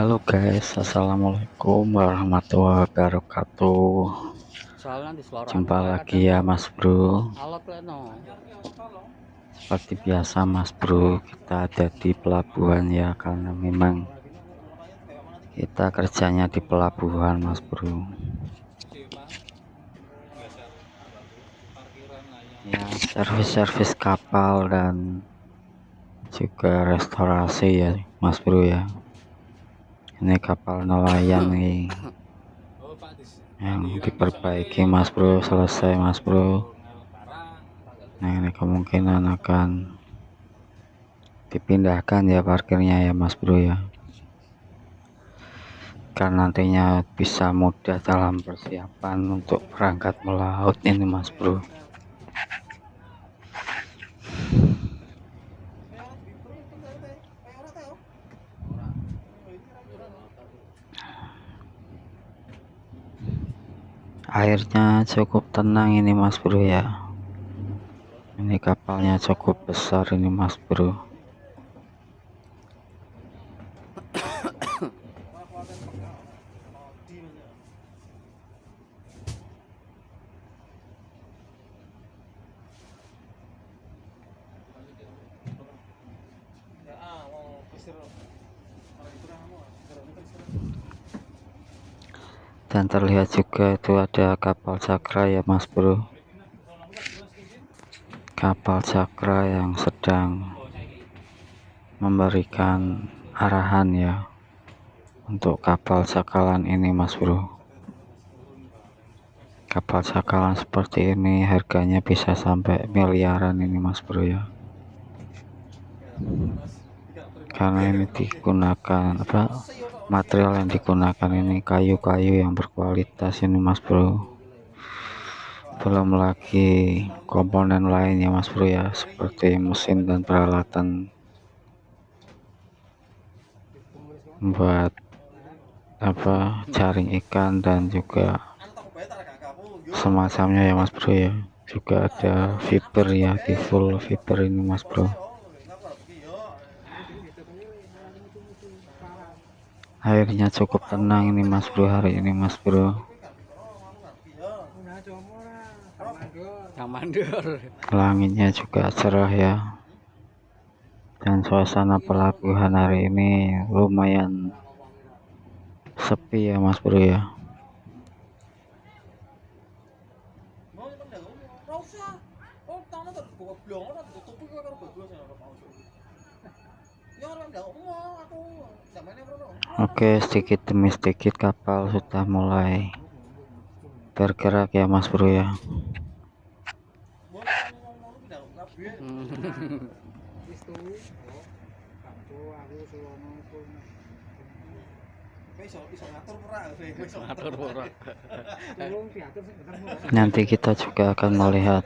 Halo guys, assalamualaikum warahmatullahi wabarakatuh. Soalnya di selorokan Jumpa wae lagi kadang ya Mas Bro. alot leno. Seperti biasa Mas Bro, kita ada di pelabuhan ya, karena memang kita kerjanya di pelabuhan Mas Bro. Ya, servis-servis kapal dan juga restorasi ya Mas Bro ya. Ini kapal nelayan nih yang diperbaiki Mas Bro, selesai Mas Bro. Nah, ini kemungkinan akan dipindahkan ya parkirnya ya Mas Bro ya, kan nantinya bisa mudah dalam persiapan untuk berangkat melaut ini Mas Bro. Airnya cukup tenang ini Mas Bro ya. Ini kapalnya cukup besar ini Mas Bro. Dan terlihat juga itu ada kapal Cakra ya Mas Bro. Kapal Cakra yang sedang memberikan arahan ya untuk kapal cakalan ini Mas Bro. Kapal cakalan seperti ini harganya bisa sampai miliaran ini Mas Bro ya, karena ini digunakan material yang digunakan ini kayu-kayu yang berkualitas ini Mas Bro. Belum lagi komponen lainnya Mas Bro ya, seperti mesin dan peralatan buat jaring ikan dan juga semacamnya ya Mas Bro ya. Juga ada fiber ya, di full fiber ini Mas Bro. Airnya cukup tenang ini Mas Bro hari ini Mas Bro. Langitnya juga cerah ya, dan suasana pelabuhan hari ini lumayan sepi ya Mas Bro ya. Oke, sedikit demi sedikit kapal sudah mulai bergerak ya Mas Bro ya. Nanti kita juga akan melihat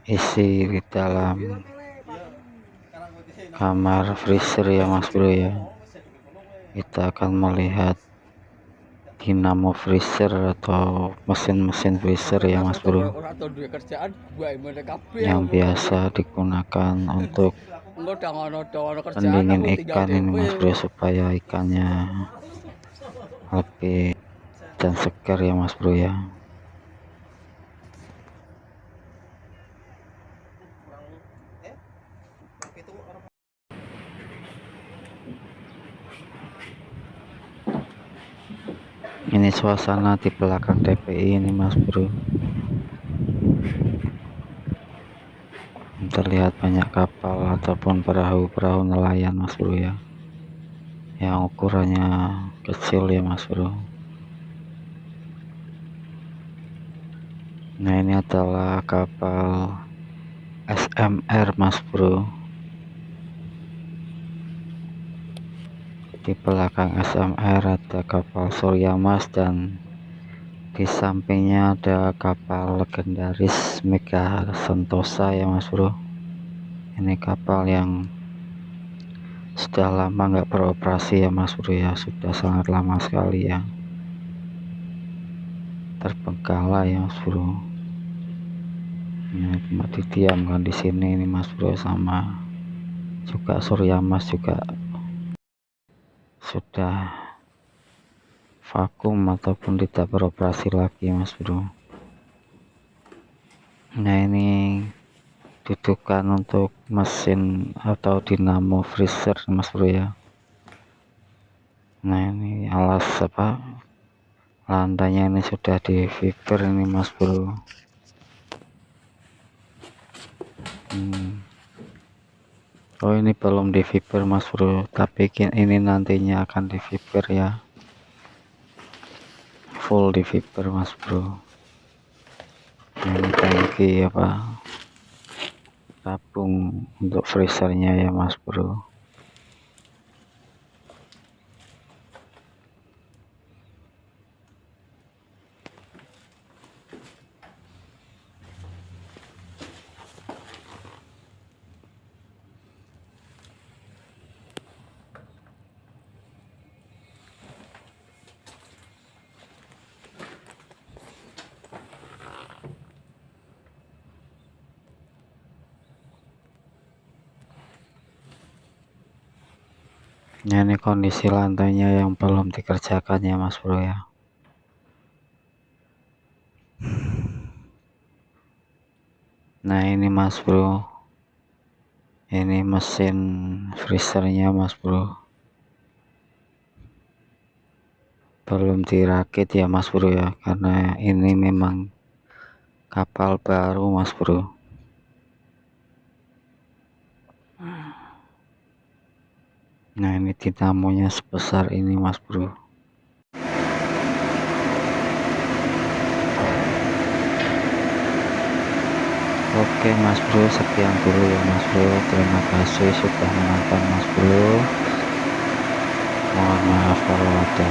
isi di dalam kamar freezer ya Mas Bro ya. Kita akan melihat dinamo freezer atau mesin-mesin freezer ya Mas Bro, yang biasa digunakan untuk pendingin ikan ini Mas Bro, supaya ikannya lebih dan segar ya Mas Bro ya. Ini suasana di belakang TPI ini Mas Bro. Terlihat banyak kapal ataupun perahu-perahu nelayan Mas Bro ya, yang ukurannya kecil ya Mas Bro. Nah, ini adalah kapal SMR Mas Bro. Di belakang SMR ada kapal Surya Mas, dan di sampingnya ada kapal legendaris Mega Sentosa ya Mas Bro. Ini kapal yang sudah lama nggak beroperasi ya Mas Bro ya, sudah sangat lama sekali ya, terbengkalai ya Mas Bro. Ini cuma didiamkan di sini ini Mas Bro, sama juga Surya Mas juga sudah vakum ataupun tidak beroperasi lagi mas bro. Nah ini dudukan untuk mesin atau dinamo freezer mas bro ya. Nah ini alas lantainya ini sudah di fiber ini mas bro. Oh ini belum di fiber mas bro, tapi ini nantinya akan di fiber ya, full di fiber mas bro. Ini tangki tabung untuk freezernya ya mas bro. Nah ini kondisi lantainya yang belum dikerjakan ya mas bro ya. Nah ini mas bro, ini mesin freezernya mas bro, belum dirakit ya mas bro ya, karena ini memang kapal baru mas bro. Nah ini dinamonya sebesar ini mas bro. Oke mas bro, sekian dulu ya mas bro, terima kasih sudah menonton mas bro. Mohon maaf kalau ada